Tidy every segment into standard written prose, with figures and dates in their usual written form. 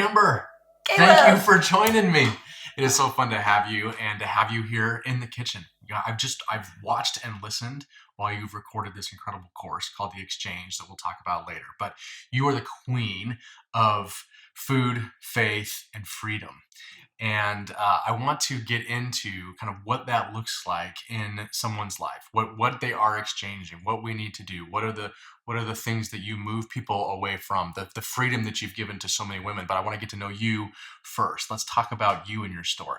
Amber, Caleb. thank you for joining me. It is so fun to have you and to have you here in the kitchen. I've watched and listened while you've recorded this incredible course called The Exchange that we'll talk about later. But you are the queen of food, faith, and freedom. And I want to get into kind of what that looks like in someone's life, what they are exchanging, what we need to do, what are the things that you move people away from, the freedom that you've given to so many women. But I want to get to know you first. Let's talk about you and your story.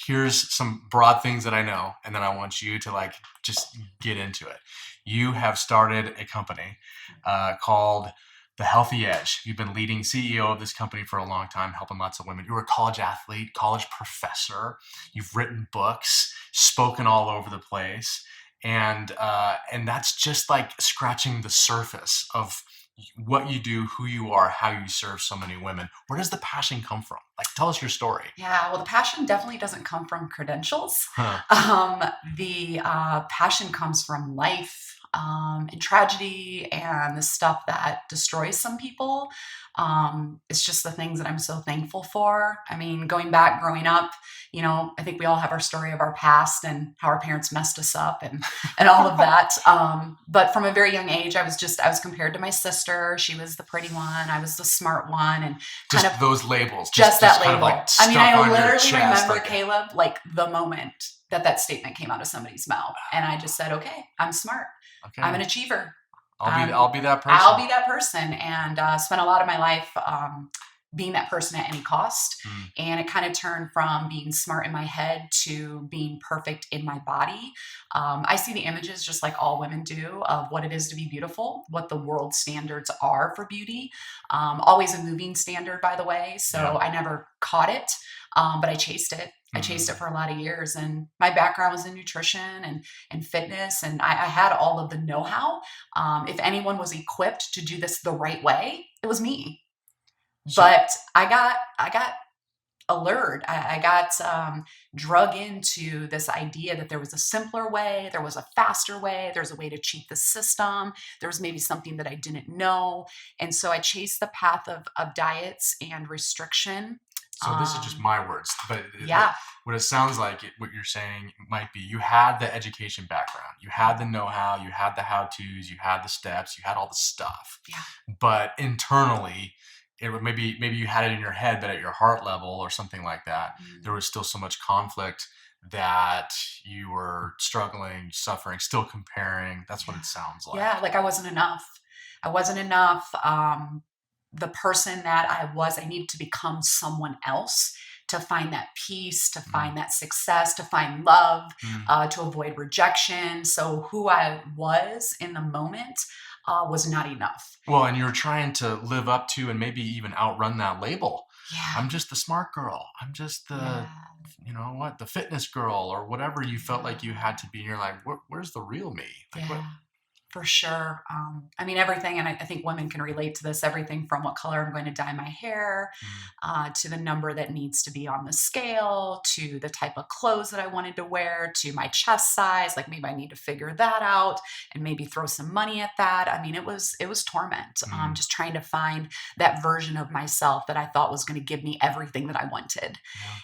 Here's some broad things that I know, and then I want you to just get into it. You have started a company called The Healthy Edge. You've been leading CEO of this company for a long time, helping lots of women. You were a college athlete, college professor. You've written books, spoken all over the place. And that's just like scratching the surface of what you do, who you are, how you serve so many women. Where does the passion come from? Tell us your story. Yeah, well, the passion definitely doesn't come from credentials. Huh. The passion comes from life and tragedy and the stuff that destroys some people. It's just the things that I'm so thankful for. I mean, growing up, I think we all have our story of our past and how our parents messed us up and all of that. But from a very young age, I was compared to my sister. She was the pretty one. I was the smart one. And just kind of those labels. Just that label. Kind of I mean, I on your literally chest, remember, Caleb, the moment that statement came out of somebody's mouth. And I just said, okay, I'm smart. Okay. I'm an achiever. I'll be that person. I'll be that person. And spent a lot of my life being that person at any cost. And it kind of turned from being smart in my head to being perfect in my body. I see the images just like all women do of what it is to be beautiful, what the world standards are for beauty. Always a moving standard, by the way. So yeah. I never caught it, but I chased it. I chased it for a lot of years, and my background was in nutrition and fitness, and I had all of the know-how. If anyone was equipped to do this the right way, it was me. But I got allured. I got drug into this idea that there was a simpler way, there was a faster way, there's a way to cheat the system, there was maybe something that I didn't know. And so I chased the path of diets and restriction. So this is just my words, but yeah. What it sounds like, what you're saying might be you had the education background, you had the know-how, you had the how-tos, you had the steps, you had all the stuff. Yeah. But internally, maybe you had it in your head, but at your heart level or something like that, there was still so much conflict that you were struggling, suffering, still comparing. That's what it sounds like. Yeah, I wasn't enough. I wasn't enough. The person that I needed to become someone else to find that peace, to find that success, to find love, to avoid rejection. So who I was in the moment was not enough. Well, and you're trying to live up to and maybe even outrun that label. Yeah. I'm just the smart girl. I'm just the, the fitness girl or whatever you felt like you had to be. And you're like, where's the real me? What? For sure. I mean, everything, and I think women can relate to this, everything from what color I'm going to dye my hair, to the number that needs to be on the scale, to the type of clothes that I wanted to wear, to my chest size. Maybe I need to figure that out and maybe throw some money at that. I mean, it was torment. Just trying to find that version of myself that I thought was going to give me everything that I wanted.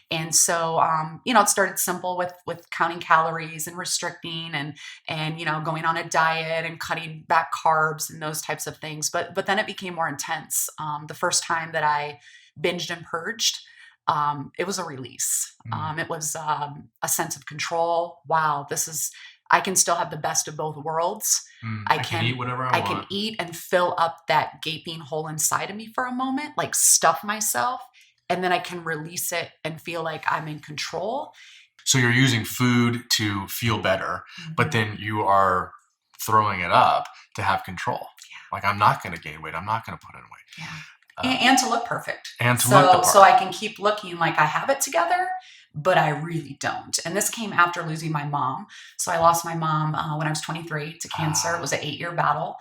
Yeah. And so, it started simple with counting calories and restricting and going on a diet and cutting back carbs and those types of things. But then it became more intense. The first time that I binged and purged, it was a release. It was a sense of control. Wow, I can still have the best of both worlds. I can eat whatever I want. I can eat and fill up that gaping hole inside of me for a moment, stuff myself, and then I can release it and feel like I'm in control. So you're using food to feel better, but then you are throwing it up to have control. Yeah. I'm not going to gain weight. I'm not going to put in weight. Yeah. And to look perfect. And to look the part. So I can keep looking like I have it together, but I really don't. And this came after losing my mom. So I lost my mom when I was 23 to cancer. It was an 8-year battle.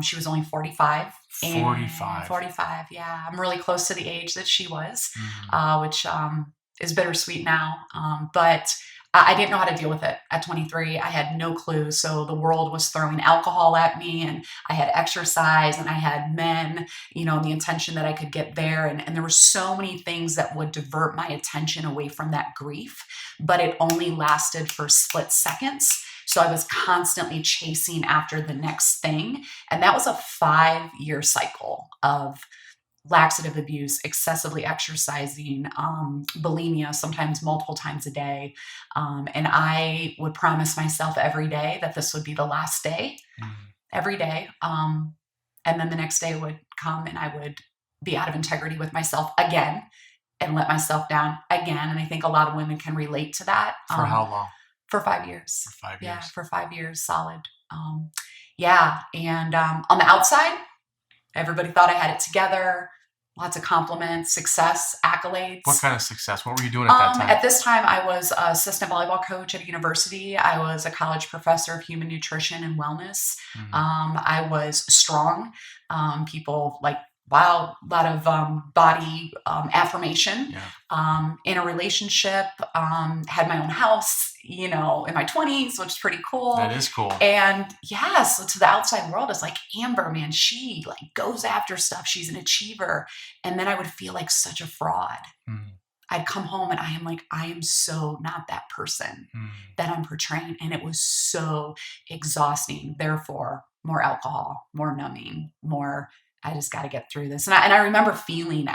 She was only 45. 45, yeah. I'm really close to the age that she was, which is bittersweet now. But I didn't know how to deal with it at 23. I had no clue. So the world was throwing alcohol at me, and I had exercise, and I had men, and the intention that I could get there. And there were so many things that would divert my attention away from that grief, but it only lasted for split seconds. So I was constantly chasing after the next thing. And that was a 5-year cycle of laxative abuse, excessively exercising, bulimia, sometimes multiple times a day. And I would promise myself every day that this would be the last day, every day. And then the next day would come and I would be out of integrity with myself again and let myself down again. And I think a lot of women can relate to that. For how long? For 5 years. For 5 years. Yeah, for 5 years solid. Yeah. And on the outside, everybody thought I had it together. Lots of compliments, success, accolades. What kind of success? What were you doing at that time? At this time, I was an assistant volleyball coach at a university. I was a college professor of human nutrition and wellness. I was strong. People like, wow, a lot of body affirmation. Yeah. In a relationship, had my own house, in my 20s, which is pretty cool. That is cool. And yeah, so to the outside world, it's like, Amber, man, she like goes after stuff. She's an achiever. And then I would feel like such a fraud. I'd come home and I am so not that person that I'm portraying. And it was so exhausting. Therefore, more alcohol, more numbing, more, I just got to get through this. And I remember feeling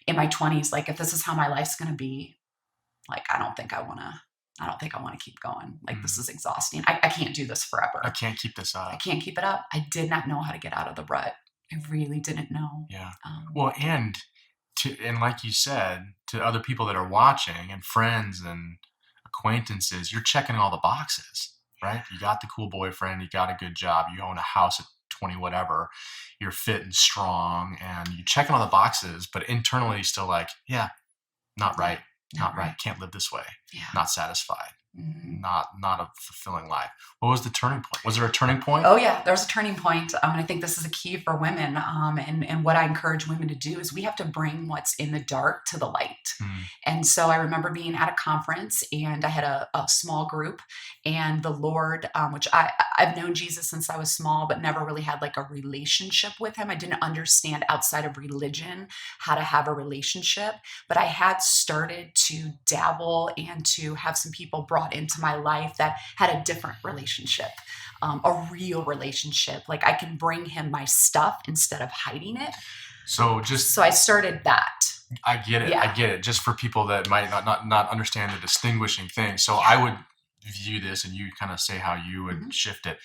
in my 20s, like, if this is how my life's going to be, like, I don't think I want to keep going. Like, this is exhausting. I can't do this forever. I can't keep this up. I can't keep it up. I did not know how to get out of the rut. I really didn't know. Yeah. Well, and like you said, to other people that are watching and friends and acquaintances, you're checking all the boxes, right? You got the cool boyfriend, you got a good job, you own a house at 20 whatever, you're fit and strong, and you're checking all the boxes, but internally still like, yeah, not right, can't live this way, not satisfied, not a fulfilling life. What was the turning point? Was there a turning point? Oh yeah, there was a turning point. And I think this is a key for women. And what I encourage women to do is we have to bring what's in the dark to the light. And so I remember being at a conference, and I had a small group, and the Lord, which I've known Jesus since I was small, but never really had like a relationship with him. I didn't understand outside of religion how to have a relationship, but I had started to dabble and to have some people brought into my life that had a different relationship, a real relationship. Like, I can bring him my stuff instead of hiding it. So I started that. I get it. Yeah. I get it. Just for people that might not understand the distinguishing thing. So I would view this, and you kind of say how you would shift it.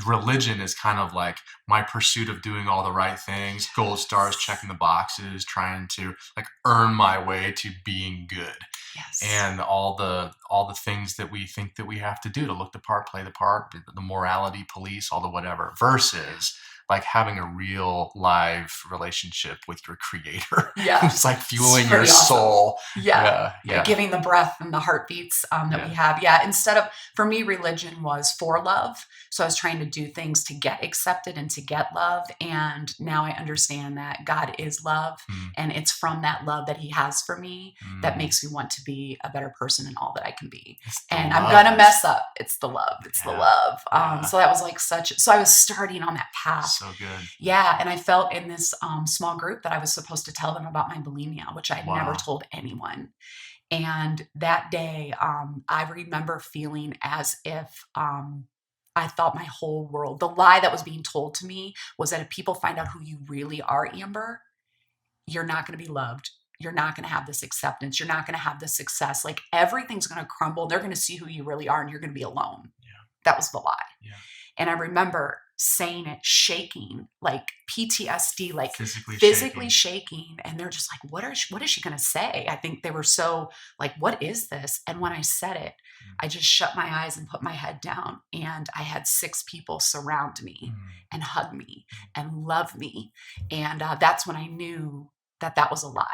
Religion is kind of like my pursuit of doing all the right things, gold stars, checking the boxes, trying to like earn my way to being good. Yes. And all the things that we think that we have to do to look the part, play the part, the morality police, all the whatever, versus like having a real live relationship with your creator. Yeah. It's like fueling your soul. Yeah. Giving the breath and the heartbeats that we have. Yeah. Instead of, for me, religion was for love. So I was trying to do things to get accepted and to get love. And now I understand that God is love. And it's from that love that he has for me that makes me want to be a better person in all that I can be. And I'm going to mess up. It's the love. It's the love. So that was like so I was starting on that path. So good. Yeah. And I felt in this small group that I was supposed to tell them about my bulimia, which I had never told anyone. And that day, I remember feeling as if I thought my whole world, the lie that was being told to me was that if people find out who you really are, Amber, you're not going to be loved. You're not going to have this acceptance. You're not going to have this success. Like, everything's going to crumble. They're going to see who you really are, and you're going to be alone. Yeah. That was the lie. Yeah. And I remember saying it, shaking, like PTSD, like physically shaking. And they're just like, what is she going to say? I think they were so like, what is this? And when I said it, I just shut my eyes and put my head down. And I had 6 people surround me and hug me and love me. And that's when I knew that was a lie.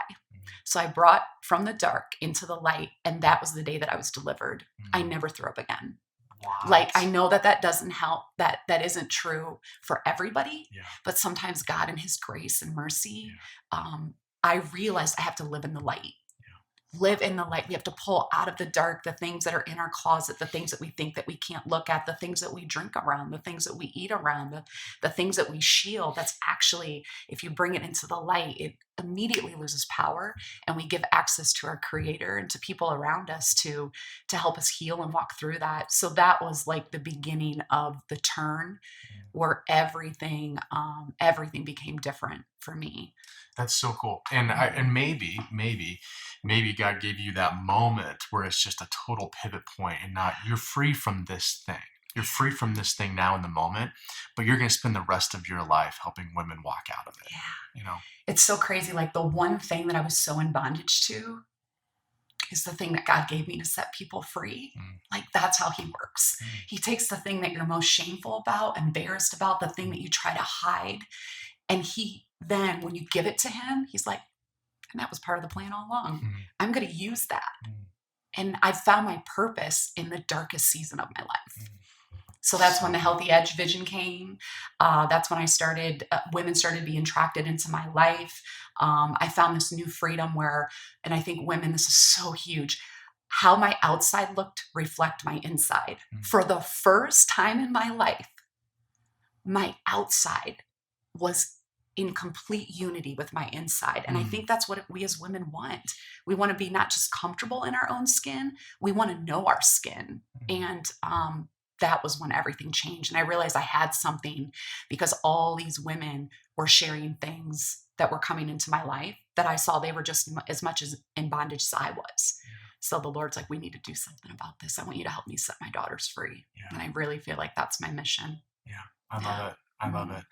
So I brought from the dark into the light. And that was the day that I was delivered. I never threw up again. What? Like, I know that doesn't help, that isn't true for everybody, but sometimes God in his grace and mercy, I realized I have to live in the light. live in the light. We have to pull out of the dark the things that are in our closet, the things that we think that we can't look at, the things that we drink around, the things that we eat around, the things that we shield. That's actually, if you bring it into the light, it immediately loses power, and we give access to our creator and to people around us to help us heal and walk through that. So that was like the beginning of the turn where everything became different for me. That's so cool. And maybe God gave you that moment where it's just a total pivot point, and not, you're free from this thing. You're free from this thing now in the moment, but you're going to spend the rest of your life helping women walk out of it. Yeah. You know, It's so crazy. Like the one thing that I was so in bondage to is the thing that God gave me to set people free. Like that's how he works. He takes the thing that you're most shameful about, embarrassed about, the thing that you try to hide. And he then, when you give it to him, he's like, and that was part of the plan all along. I'm going to use that. And I found my purpose in the darkest season of my life. So that's when the Healthy Edge vision came. That's when I started, women started being attracted into my life. I found this new freedom where, and I think women, this is so huge, how my outside looked reflect my inside. For the first time in my life, my outside was in complete unity with my inside. And I think that's what we as women want. We want to be not just comfortable in our own skin, we want to know our skin. And that was when everything changed. And I realized I had something, because all these women were sharing things that were coming into my life that I saw they were just as much as in bondage as I was. So the Lord's like, we need to do something about this. I want you to help me set my daughters free. And I really feel like that's my mission. Yeah, I love it. I love it.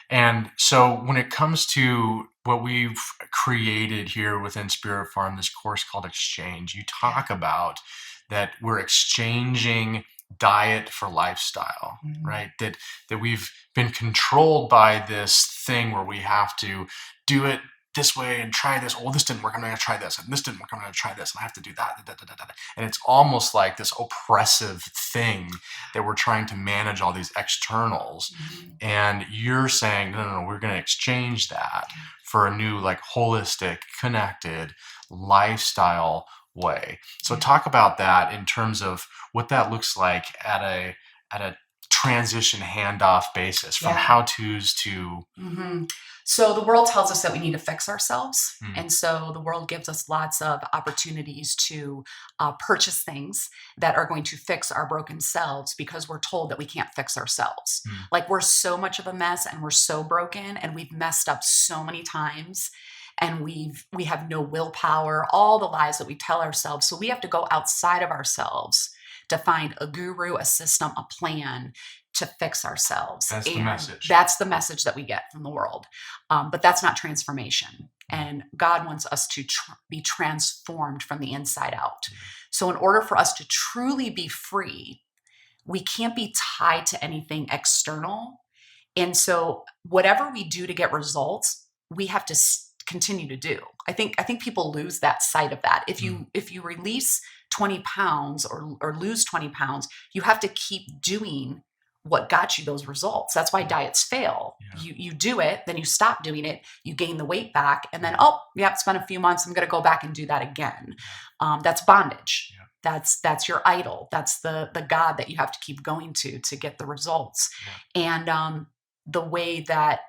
And so when it comes to what we've created here within Spirit Farm, this course called Exchange, you talk about that we're exchanging diet for lifestyle, right? That we've been controlled by this thing where we have to do it this way and try this. Oh, this didn't work, I'm going to try this. And this didn't work, I'm going to try this. And I have to do that. And it's almost like this oppressive thing that we're trying to manage all these externals. And you're saying, no, we're going to exchange that for a new, like, holistic, connected lifestyle way. So talk about that in terms of what that looks like at a transition handoff basis from how-tos to... So the world tells us that we need to fix ourselves. And so the world gives us lots of opportunities to purchase things that are going to fix our broken selves, because we're told that we can't fix ourselves. Like, we're so much of a mess and we're so broken and we've messed up so many times, and we have no willpower, all the lies that we tell ourselves. So we have to go outside of ourselves to find a guru, a system, a plan to fix ourselves. That's the message. That's the message that we get from the world. But that's not transformation. And God wants us to be transformed from the inside out. So in order for us to truly be free, we can't be tied to anything external. And so whatever we do to get results, we have to continue to do. I think people lose that sight of that. If you release 20 pounds or lose 20 pounds, you have to keep doing what got you those results. That's why diets fail. You do it, then you stop doing it, you gain the weight back, and then, it's been a few months, I'm going to go back and do that again. That's bondage. That's your idol. That's the God that you have to keep going to get the results. And the way that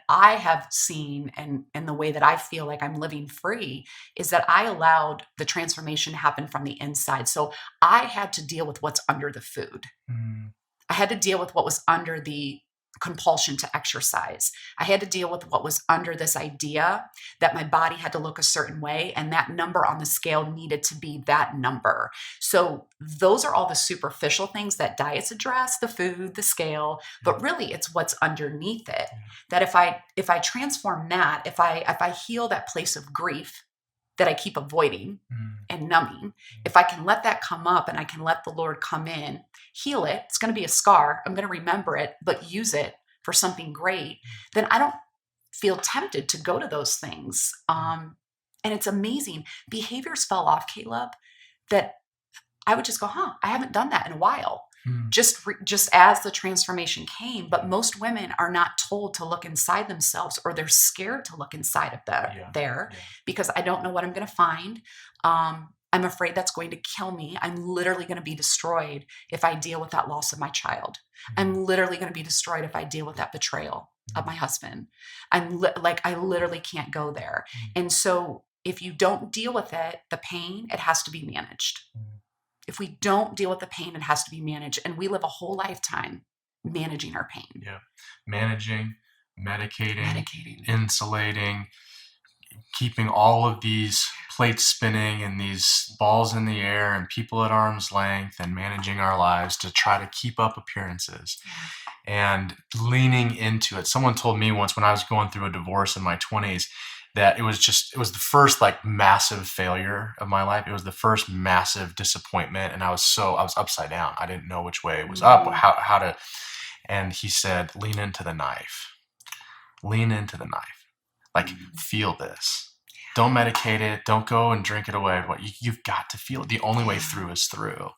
I have seen and the way that I feel like I'm living free is that I allowed the transformation to happen from the inside. So I had to deal with what's under the food. I had to deal with what was under the compulsion to exercise. I had to deal with what was under this idea that my body had to look a certain way, and that number on the scale needed to be that number. So those are all the superficial things that diets address, the food, the scale, but really it's what's underneath it. That if I transform that, if I heal that place of grief that I keep avoiding and numbing, if I can let that come up and I can let the Lord come in, heal it, it's going to be a scar. I'm going to remember it, but use it for something great. Then I don't feel tempted to go to those things. And it's amazing. Behaviors fell off, Caleb, that I would just go, I haven't done that in a while. just as the transformation came. But most women are not told to look inside themselves, or they're scared to look inside of there because I don't know what I'm going to find. I'm afraid that's going to kill me. I'm literally going to be destroyed if I deal with that loss of my child. I'm literally going to be destroyed if I deal with that betrayal of my husband. I literally can't go there. And so if you don't deal with it, the pain, it has to be managed. If we don't deal with the pain, it has to be managed. And we live a whole lifetime managing our pain. Yeah. Managing, medicating, insulating, keeping all of these plates spinning and these balls in the air and people at arm's length, and managing our lives to try to keep up appearances and leaning into it. Someone told me once when I was going through a divorce in my 20s that it was the first like massive failure of my life. It was the first massive disappointment. And I was upside down. I didn't know which way it was up, how to, and he said, lean into the knife. Like, feel this. Don't medicate it. Don't go and drink it away. You've got to feel it. The only way through is through.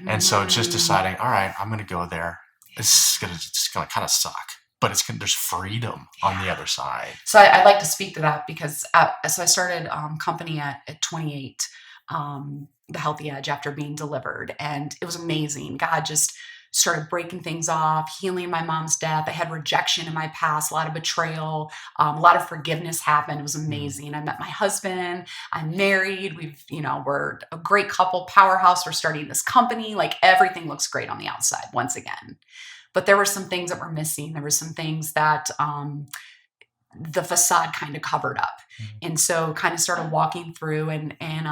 And so just deciding, all right, I'm going to go there. It's going to kind of suck, but there's freedom on the other side. So I'd like to speak to that because so I started company at 28, the Healthy Edge, after being delivered. And it was amazing. God just started breaking things off, healing my mom's death. I had rejection in my past, a lot of betrayal, a lot of forgiveness happened. It was amazing. I met my husband. I'm married. We're a great couple, powerhouse. We're starting this company. Like, everything looks great on the outside once again. But there were some things that were missing. There were some things that the facade kind of covered up. And so kind of started walking through and then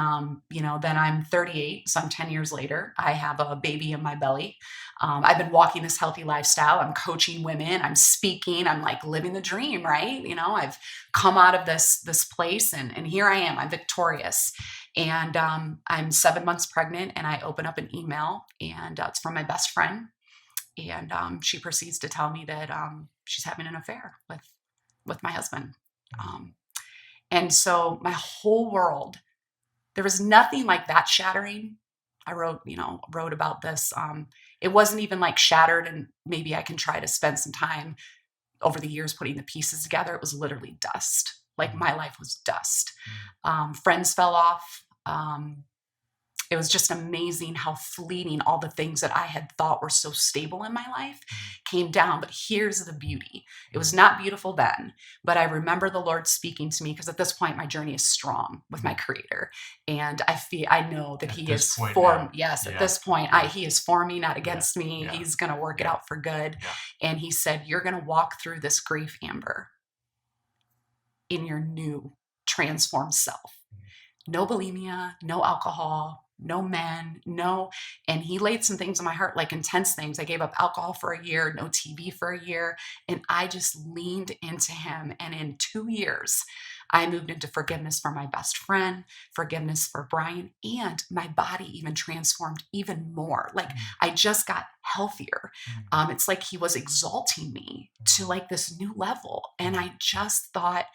I'm 38. So I'm 10 years later, I have a baby in my belly. I've been walking this healthy lifestyle. I'm coaching women. I'm speaking. I'm like living the dream, right? I've come out of this place and here I am. I'm victorious. And I'm 7 months pregnant, and I open up an email, and it's from my best friend. And she proceeds to tell me that she's having an affair with my husband. And so my whole world, there was nothing like that shattering. I wrote about this. It wasn't even like shattered, and maybe I can try to spend some time over the years putting the pieces together. It was literally dust. Like, my life was dust. Friends fell off. It was just amazing how fleeting all the things that I had thought were so stable in my life came down. But here's the beauty. It was not beautiful then, but I remember the Lord speaking to me, because at this point my journey is strong with my Creator. And I know that He is for me. Yes, at this point, He is for me, not against me. He's going to work it out for good. And He said, you're going to walk through this grief, Amber, in your new transformed self. No bulimia, no alcohol, no men, no. And He laid some things on my heart, like intense things. I gave up alcohol for a year, no TV for a year. And I just leaned into Him. And in 2 years, I moved into forgiveness for my best friend, forgiveness for Brian, and my body even transformed even more. Like, I just got healthier. It's like He was exalting me to like this new level. And I just thought,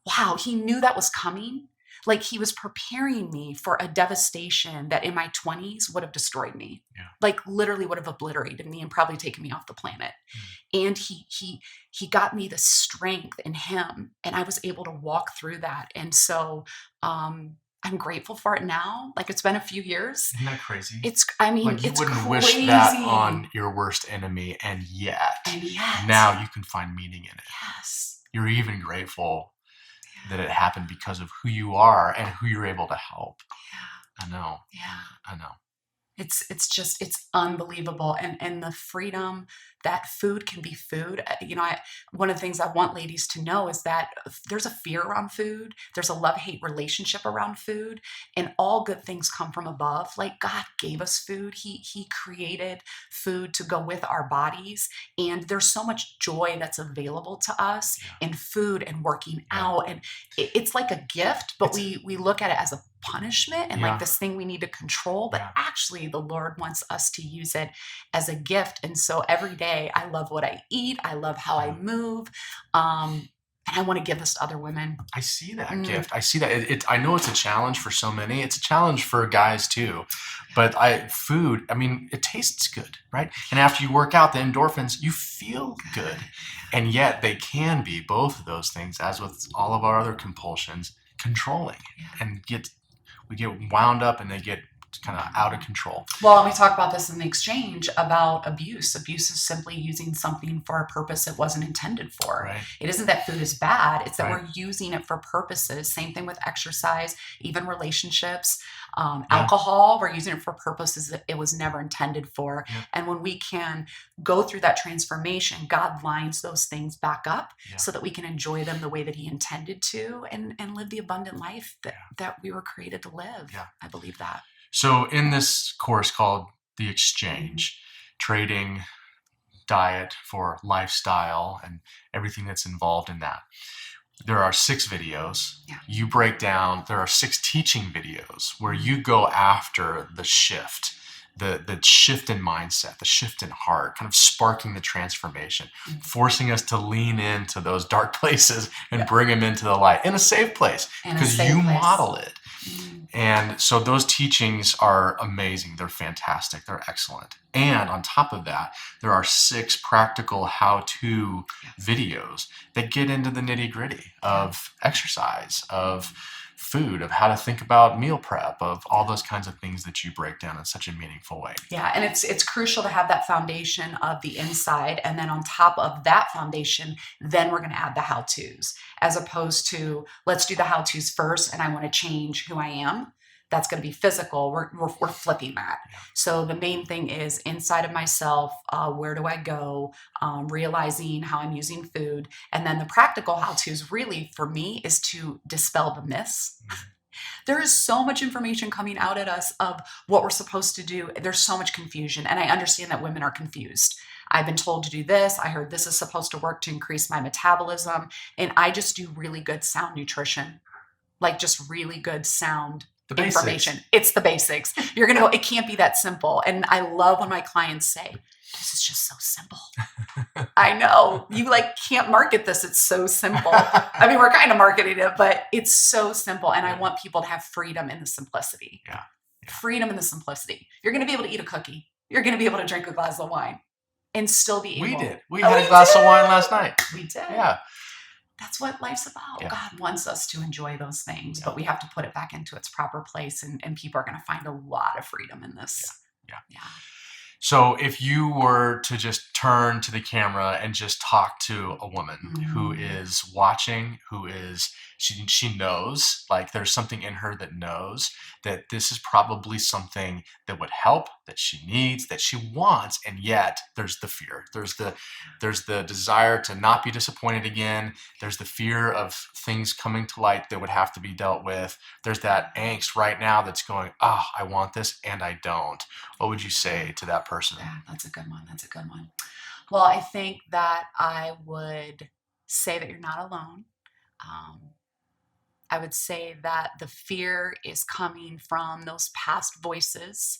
wow, He knew that was coming. Like, He was preparing me for a devastation that in my 20s would have destroyed me. Like, literally would have obliterated me and probably taken me off the planet. And he got me the strength in Him, and I was able to walk through that. And so I'm grateful for it now. Like, it's been a few years. Isn't that crazy? Like, you it's wouldn't crazy. Wish that on your worst enemy, and yet now you can find meaning in it. Yes. You're even grateful that it happened because of who you are and who you're able to help. I know. It's unbelievable. And the freedom that food can be food. One of the things I want ladies to know is that there's a fear around food. There's a love-hate relationship around food, and all good things come from above. Like, God gave us food. He created food to go with our bodies. And there's so much joy that's available to us in food and working out. And it's like a gift, but we look at it as a punishment and like this thing we need to control. But actually, the Lord wants us to use it as a gift. And so every day, I love what I eat. I love how I move. And I want to give this to other women. I see that gift. I see that. I know it's a challenge for so many. It's a challenge for guys too. But food, I mean, it tastes good, right? And after you work out, the endorphins, you feel good. And yet they can be, both of those things, as with all of our other compulsions, controlling. And we get wound up and they get kind of out of control. Well, we talk about this in the exchange about abuse. Abuse is simply using something for a purpose it wasn't intended for. Right. It isn't that food is bad. It's that we're using it for purposes. Same thing with exercise, even relationships, alcohol. We're using it for purposes that it was never intended for. Yeah. And when we can go through that transformation, God lines those things back up so that we can enjoy them the way that he intended to and live the abundant life that we were created to live. Yeah. I believe that. So in this course called The Exchange, trading diet for lifestyle and everything that's involved in that, there are 6 videos. Yeah. You break down, there are 6 teaching videos where you go after the shift, the shift in mindset, the shift in heart, kind of sparking the transformation, forcing us to lean into those dark places and bring them into the light in a safe place because you model it. And so those teachings are amazing. They're fantastic. They're excellent. And on top of that, there are 6 practical how-to videos that get into the nitty-gritty of exercise, of food, of how to think about meal prep, of all those kinds of things that you break down in such a meaningful way. Yeah, and it's crucial to have that foundation of the inside, and then on top of that foundation, then we're going to add the how-tos, as opposed to let's do the how-tos first, and I want to change who I am. That's going to be physical. We're flipping that. Yeah. So the main thing is inside of myself. Where do I go? Realizing how I'm using food, and then the practical how-tos really for me is to dispel the myths. There is so much information coming out at us of what we're supposed to do. There's so much confusion, and I understand that women are confused. I've been told to do this. I heard this is supposed to work to increase my metabolism, and I just do really good sound nutrition, like just really good sound information. It's the basics. You're going to go, it can't be that simple. And I love when my clients say, this is just so simple. I know you can't market this. It's so simple. I mean, we're kind of marketing it, but it's so simple. And I want people to have freedom in the simplicity. Yeah. Freedom in the simplicity. You're going to be able to eat a cookie. You're going to be able to drink a glass of wine and still be able. We did. We had a glass of wine last night. We did. Yeah. That's what life's about. Yeah. God wants us to enjoy those things, but we have to put it back into its proper place, and people are going to find a lot of freedom in this. Yeah. So if you were to just turn to the camera and just talk to a woman who is watching, who is, she knows, like there's something in her that knows that this is probably something that would help, that she needs, that she wants, and yet there's the fear. There's the desire to not be disappointed again. There's the fear of things coming to light that would have to be dealt with. There's that angst right now that's going, I want this and I don't. What would you say to that person? Yeah, that's a good one. Well, I think that I would say that you're not alone. I would say that the fear is coming from those past voices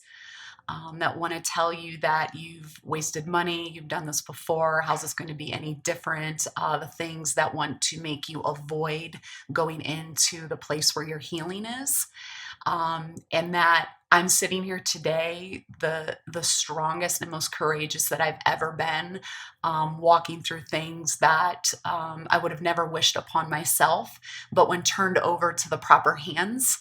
that want to tell you that you've wasted money, you've done this before, how's this going to be any different? The things that want to make you avoid going into the place where your healing is. And that I'm sitting here today, the strongest and most courageous that I've ever been, walking through things that I would have never wished upon myself, but when turned over to the proper hands,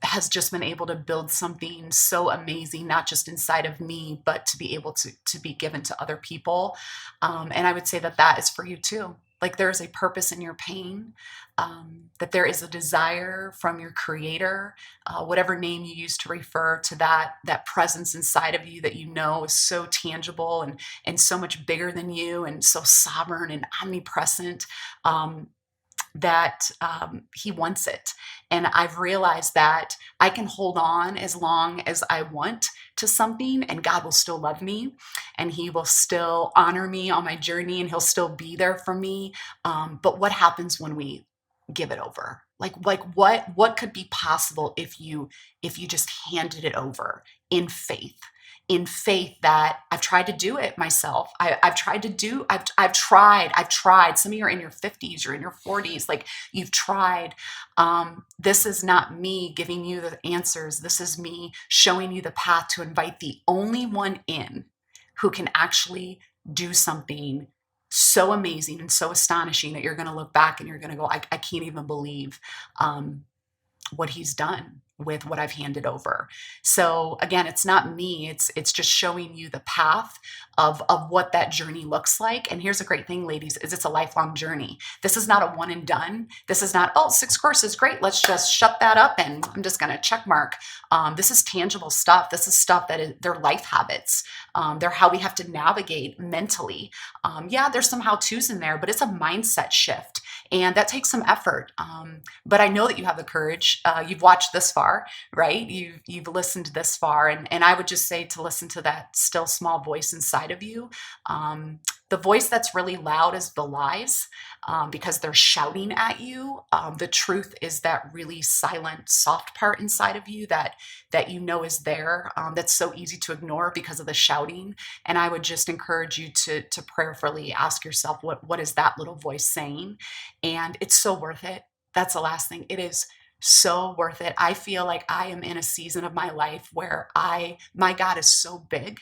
has just been able to build something so amazing, not just inside of me, but to be able to be given to other people. And I would say that is for you too. Like there is a purpose in your pain, that there is a desire from your creator, whatever name you use to refer to that presence inside of you that you know is so tangible and so much bigger than you and so sovereign and omnipresent, that he wants it. And I've realized that I can hold on as long as I want to something, and God will still love me, and he will still honor me on my journey, and he'll still be there for me. But what happens when we give it over? Like what could be possible if you just handed it over in faith, in faith that I've tried to do it myself. I've tried. Some of you are in your 50s, you're in your 40s, like you've tried. This is not me giving you the answers. This is me showing you the path to invite the only one in who can actually do something so amazing and so astonishing that you're going to look back and you're going to go, I can't even believe what he's done with what I've handed over. So again, it's not me. It's just showing you the path of what that journey looks like. And here's a great thing, ladies, is it's a lifelong journey. This is not a one and done. This is not, 6 courses, great. Let's just shut that up and I'm just going to check mark. This is tangible stuff. This is stuff they're life habits. They're how we have to navigate mentally. There's some how-tos in there, but it's a mindset shift. And that takes some effort. But I know that you have the courage. You've watched this far, right? You've listened this far. And I would just say to listen to that still small voice inside of you. The voice that's really loud is the lies, because they're shouting at you. The truth is that really silent, soft part inside of you that you know is there. That's so easy to ignore because of the shouting. And I would just encourage you to prayerfully ask yourself, what is that little voice saying? And it's so worth it. That's the last thing. It is so worth it. I feel like I am in a season of my life where my God is so big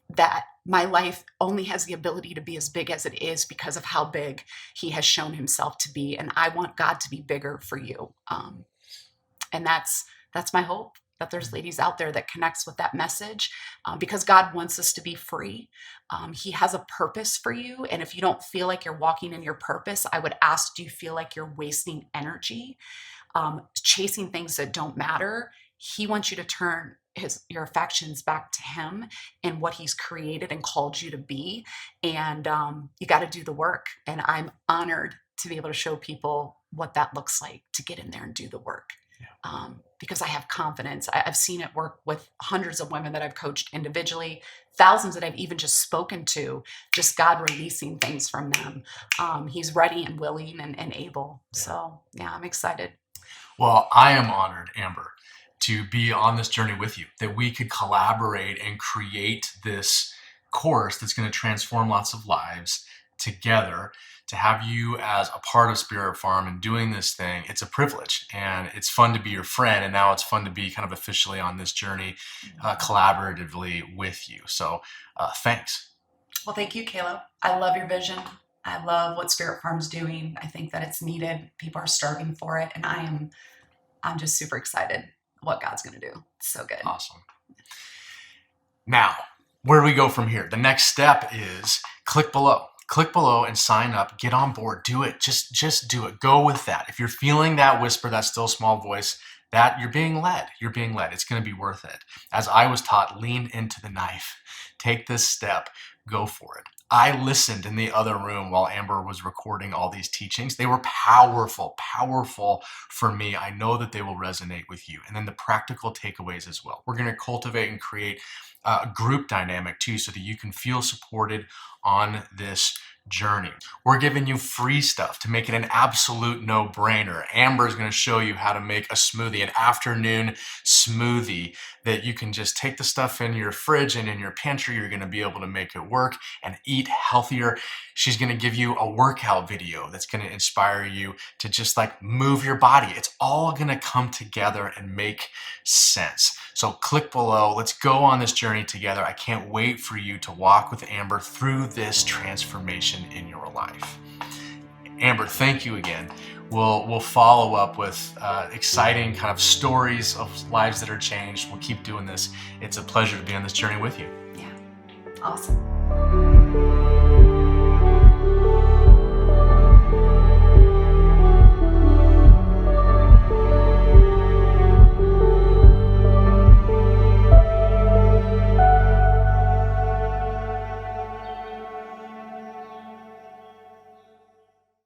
that my life only has the ability to be as big as it is because of how big he has shown himself to be. And I want God to be bigger for you. And that's my hope, that there's ladies out there that connects with that message, because God wants us to be free. He has a purpose for you. And if you don't feel like you're walking in your purpose, I would ask, do you feel like you're wasting energy, chasing things that don't matter? He wants you to turn your affections back to him and what he's created and called you to be. And you got to do the work. And I'm honored to be able to show people what that looks like, to get in there and do the work. Because I have confidence. I've seen it work with hundreds of women that I've coached individually, thousands that I've even just spoken to, just God releasing things from them. He's ready and willing and able. So yeah, I'm excited. Well, I am honored, Amber, to be on this journey with you, that we could collaborate and create this course that's going to transform lots of lives together. To have you as a part of Spirit Farm and doing this thing, it's a privilege, and it's fun to be your friend. And now it's fun to be kind of officially on this journey collaboratively with you. So thanks. Well, thank you, Caleb. I love your vision. I love what Spirit Farm's doing. I think that it's needed. People are starving for it. And I'm just super excited what God's going to do. It's so good. Awesome. Now, where do we go from here? The next step is click below. Click below and sign up. Get on board. Do it. Just do it. Go with that. If you're feeling that whisper, that still small voice, that you're being led. You're being led. It's going to be worth it. As I was taught, lean into the knife. Take this step. Go for it. I listened in the other room while Amber was recording all these teachings. They were powerful for me. I know that they will resonate with you. And then the practical takeaways as well. We're going to cultivate and create a group dynamic too, so that you can feel supported on this journey. We're giving you free stuff to make it an absolute no-brainer. Amber is going to show you how to make a smoothie, an afternoon smoothie that you can just take the stuff in your fridge and in your pantry. You're going to be able to make it work and eat healthier. She's going to give you a workout video that's going to inspire you to just like move your body. It's all going to come together and make sense. So click below. Let's go on this journey together. I can't wait for you to walk with Amber through this transformation in your life. Amber, thank you again. We'll follow up with exciting kind of stories of lives that are changed. We'll keep doing this. It's a pleasure to be on this journey with you. Yeah, awesome.